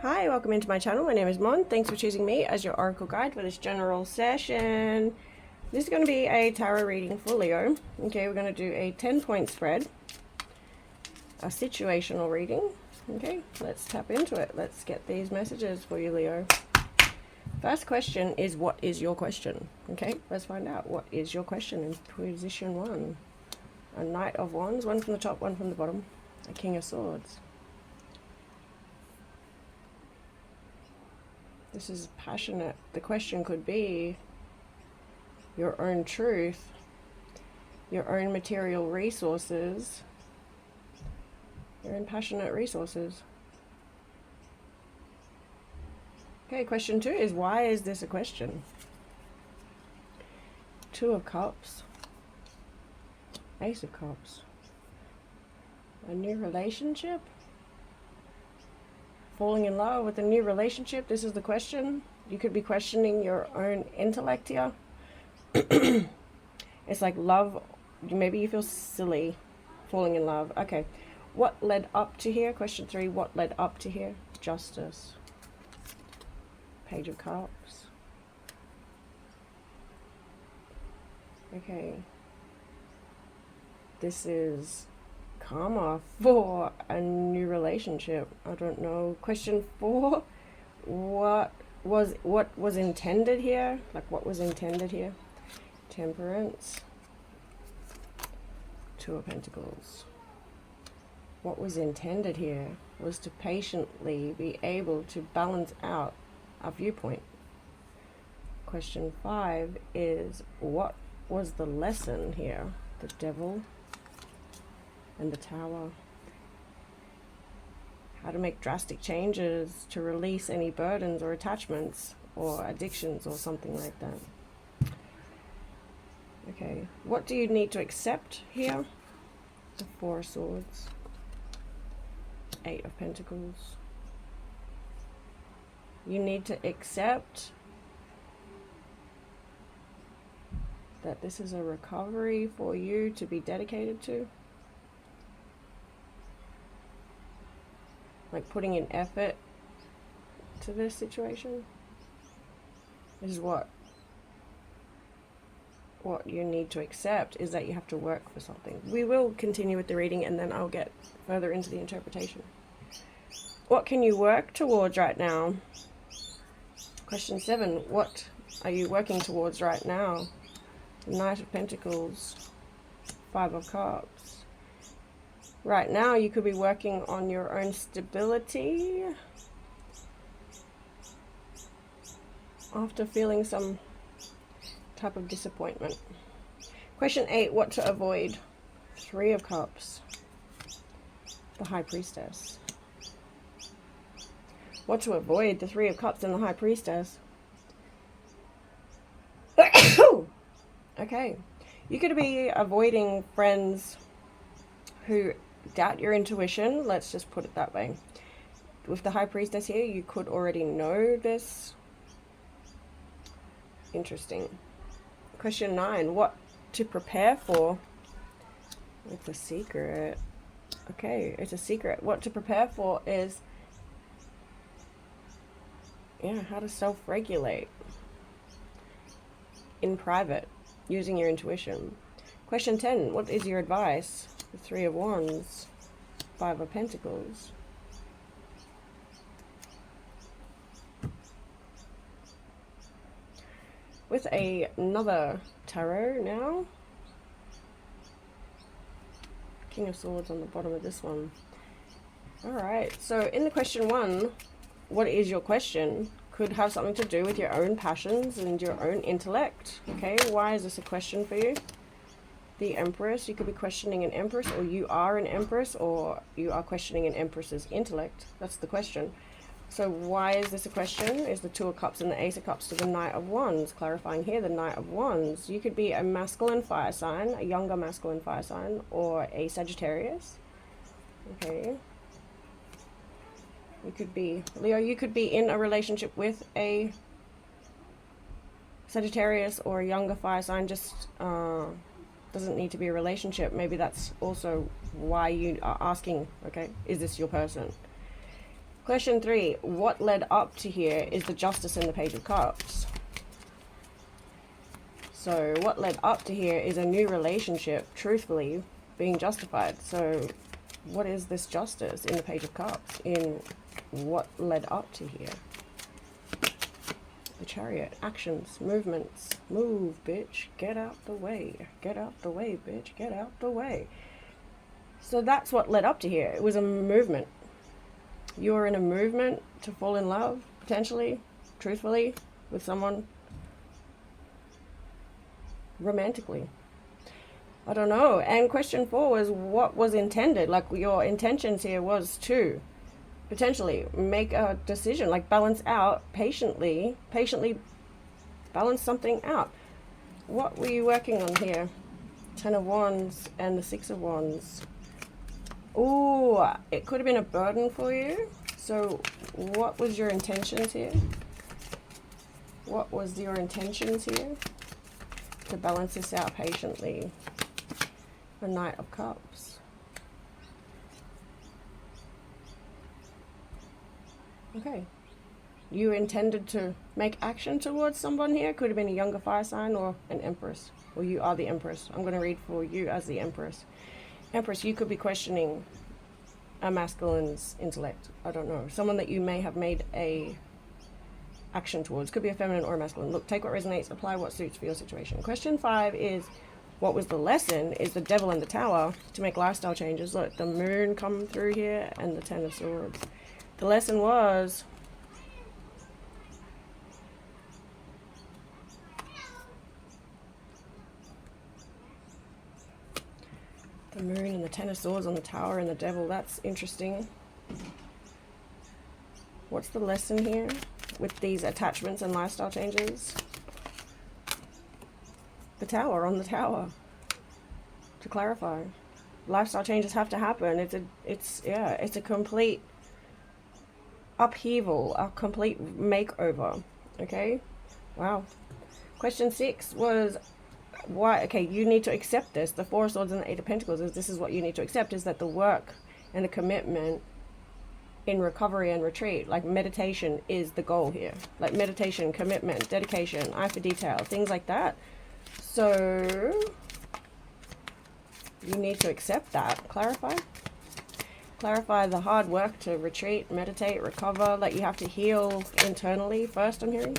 Hi, welcome into my channel. My name is Mon. Thanks for choosing me as your oracle guide for this general session. This is going to be a tarot reading for Leo. Okay, we're going to do a 10-point spread, a situational reading. Okay, let's tap into it. Let's get these messages for you, Leo. First question is, what is your question? Okay, let's find out. What is your question in position 1? A Knight of Wands, one from the top, one from the bottom. A King of Swords. This is passionate. The question could be your own truth, your own material resources, your own passionate resources. Okay, question 2 is, why is this a question? 2 of Cups, Ace of Cups, a new relationship? Falling in love with a new relationship? This is the question. You could be questioning your own intellect here. It's like love. Maybe you feel silly falling in love. Okay. What led up to here? Question 3. What led up to here? Justice. Page of Cups. Okay. This is karma for a new relationship. I don't know. Question 4. What was intended here? Like, what was intended here? Temperance. 2 of Pentacles. What was intended here was to patiently be able to balance out a viewpoint. Question 5 is, what was the lesson here? The Devil and the Tower. How to make drastic changes to release any burdens or attachments or addictions or something like that. Okay, what do you need to accept here? The 4 of Swords, 8 of Pentacles. You need to accept that this is a recovery for you to be dedicated to. Like putting in effort to this situation. This is what you need to accept, is that you have to work for something. We will continue with the reading and then I'll get further into the interpretation. What can you work towards right now? Question 7. What are you working towards right now? The Knight of Pentacles, 5 of Cups. Right now, you could be working on your own stability after feeling some type of disappointment. Question 8, what to avoid? 3 of Cups, the High Priestess. What to avoid? The 3 of Cups and the High Priestess. Okay, you could be avoiding friends who doubt your intuition. Let's just put it that way. With the High Priestess here, you could already know this. Interesting. Question 9, what to prepare for? It's a secret. Okay, it's a secret. What to prepare for is, how to self-regulate in private using your intuition. Question 10, what is your advice? The 3 of Wands, 5 of Pentacles. With another tarot now. King of Swords on the bottom of this one. Alright, so in the question 1, what is your question? Could have something to do with your own passions and your own intellect. Okay, why is this a question for you? The Empress. You could be questioning an Empress, or you are an Empress, or you are questioning an Empress's intellect. That's the question. So why is this a question? Is the 2 of Cups and the Ace of Cups to the Knight of Wands. Clarifying here, the Knight of Wands. You could be a masculine fire sign, a younger masculine fire sign, or a Sagittarius. Okay. You could be, Leo, you could be in a relationship with a Sagittarius or a younger fire sign. Just doesn't need to be a relationship. Maybe that's also why you are asking, okay, is this your person? Question 3, what led up to here is the Justice and the Page of Cups. So what led up to here is a new relationship, truthfully, being justified. So what is this justice in the Page of Cups? In what led up to here? The Chariot, actions, movements. Move, bitch, get out the way. Get out the way, bitch, get out the way. So that's what led up to here. It was a movement. You're in a movement to fall in love, potentially, truthfully, with someone romantically. I don't know. And question 4 was what was intended. Like your intentions here was to potentially make a decision, like balance out patiently balance something out. What were you working on here? 10 of Wands and the 6 of Wands. Ooh, it could have been a burden for you. So what was your intentions here? What was your intentions here to balance this out patiently? The Knight of Cups. Okay. You intended to make action towards someone here. Could have been a younger fire sign or an Empress. Or you are the Empress. I'm going to read for you as the Empress. Empress, you could be questioning a masculine's intellect. I don't know. Someone that you may have made a action towards. Could be a feminine or a masculine. Look, take what resonates, apply what suits for your situation. Question 5 is, what was the lesson? Is the Devil and the Tower to make lifestyle changes. Look, the Moon come through here and the 10 of Swords. The lesson was the Moon and the 10 of Swords on the Tower and the Devil. That's interesting. What's the lesson here with these attachments and lifestyle changes? The Tower on the Tower. To clarify, lifestyle changes have to happen. It's a complete upheaval, a complete makeover. Okay, wow. Question 6 was why? Okay, you need to accept this. The 4 of Swords and the 8 of Pentacles is this is what you need to accept, is that the work and the commitment in recovery and retreat, like meditation, is the goal here. Like meditation, commitment, dedication, eye for detail, things like that. So you need to accept that. Clarify the hard work to retreat, meditate, recover. Like you have to heal internally first, I'm hearing.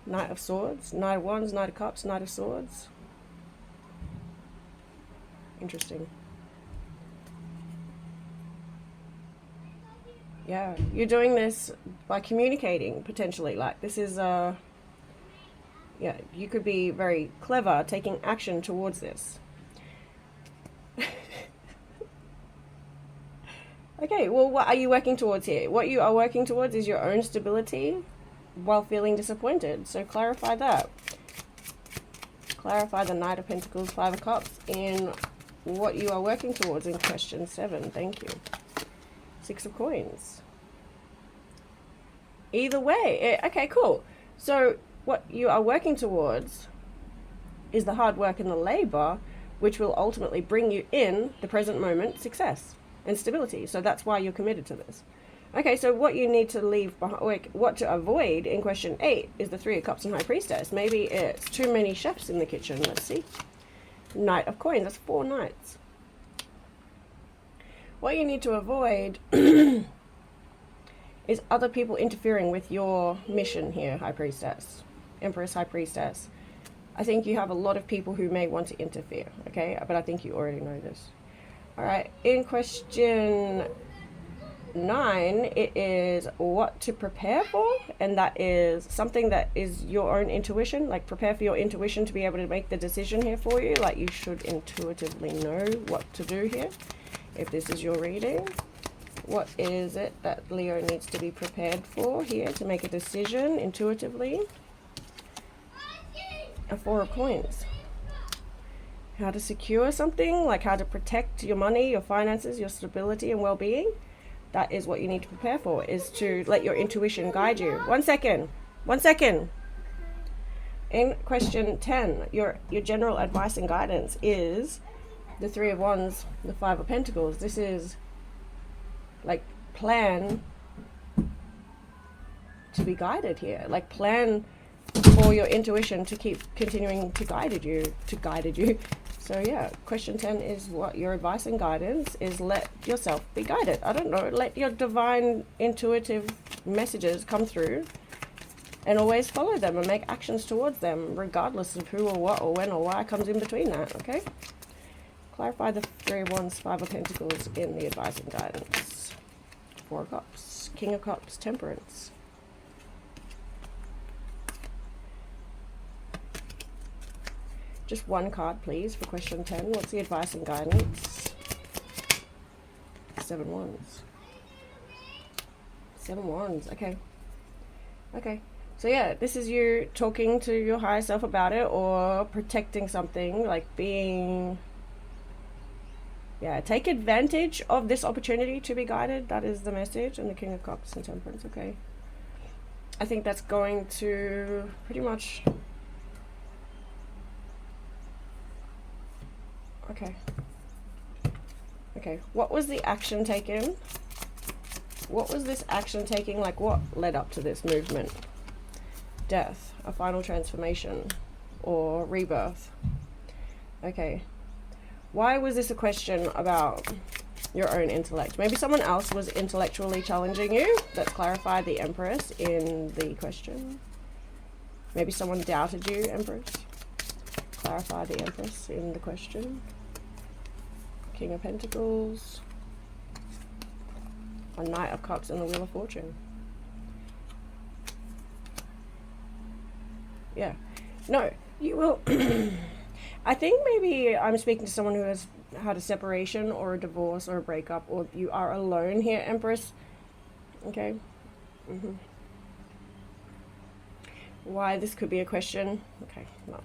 Knight of Swords, Knight of Wands, Knight of Cups, Knight of Swords. Interesting. Yeah, you're doing this by communicating, potentially. Like this is yeah, you could be very clever taking action towards this. Okay, well, what are you working towards here? What you are working towards is your own stability while feeling disappointed. So clarify that. Clarify the Knight of Pentacles, 5 of Cups in what you are working towards in question 7. Thank you. 6 of Coins. Either way, okay, cool. So what you are working towards is the hard work and the labor, which will ultimately bring you in the present moment success and stability. So that's why you're committed to this. Okay, so what you need to leave behind, what to avoid in question 8 is the 3 of Cups and High Priestess. Maybe it's too many chefs in the kitchen. Let's see. Knight of Coins. That's 4 knights. What you need to avoid is other people interfering with your mission here, High Priestess. Empress, High Priestess. I think you have a lot of people who may want to interfere, okay? But I think you already know this. All right, in question 9, it is what to prepare for, and that is something that is your own intuition. Like prepare for your intuition to be able to make the decision here for you. Like you should intuitively know what to do here. If this is your reading, what is it that Leo needs to be prepared for here to make a decision intuitively? A 4 of Coins. How to secure something, like how to protect your money, your finances, your stability and well-being. That is what you need to prepare for, is to let your intuition guide you. 1 second. 1 second. In question 10, your general advice and guidance is the 3 of Wands, the 5 of Pentacles. This is like plan to be guided here. Like, plan for your intuition to keep continuing to guide you. So yeah, question 10 is what your advice and guidance is. Let yourself be guided. I don't know, let your divine intuitive messages come through and always follow them and make actions towards them, regardless of who or what or when or why comes in between that, okay? Clarify the 3 of Wands, 5 of Pentacles in the advice and guidance. 4 of Cups, King of Cups, Temperance. Just one card, please, for question 10. What's the advice and guidance? 7 Wands. 7 Wands, okay. Okay. So yeah, this is you talking to your higher self about it, or protecting something, like being... Yeah, take advantage of this opportunity to be guided. That is the message. And the King of Cups and Temperance, okay. I think that's going to pretty much... Okay. Okay, what was the action taken? What was this action taking? Like, what led up to this movement? Death, a final transformation, or rebirth. Okay. Why was this a question about your own intellect? Maybe someone else was intellectually challenging you. Let's clarify the Empress in the question. Maybe someone doubted you, Empress. Clarify the Empress in the question. King of Pentacles. A Knight of Cups and the Wheel of Fortune. Yeah. No, you will... I think maybe I'm speaking to someone who has had a separation or a divorce or a breakup, or you are alone here, Empress. Okay. Why this could be a question? Okay, no.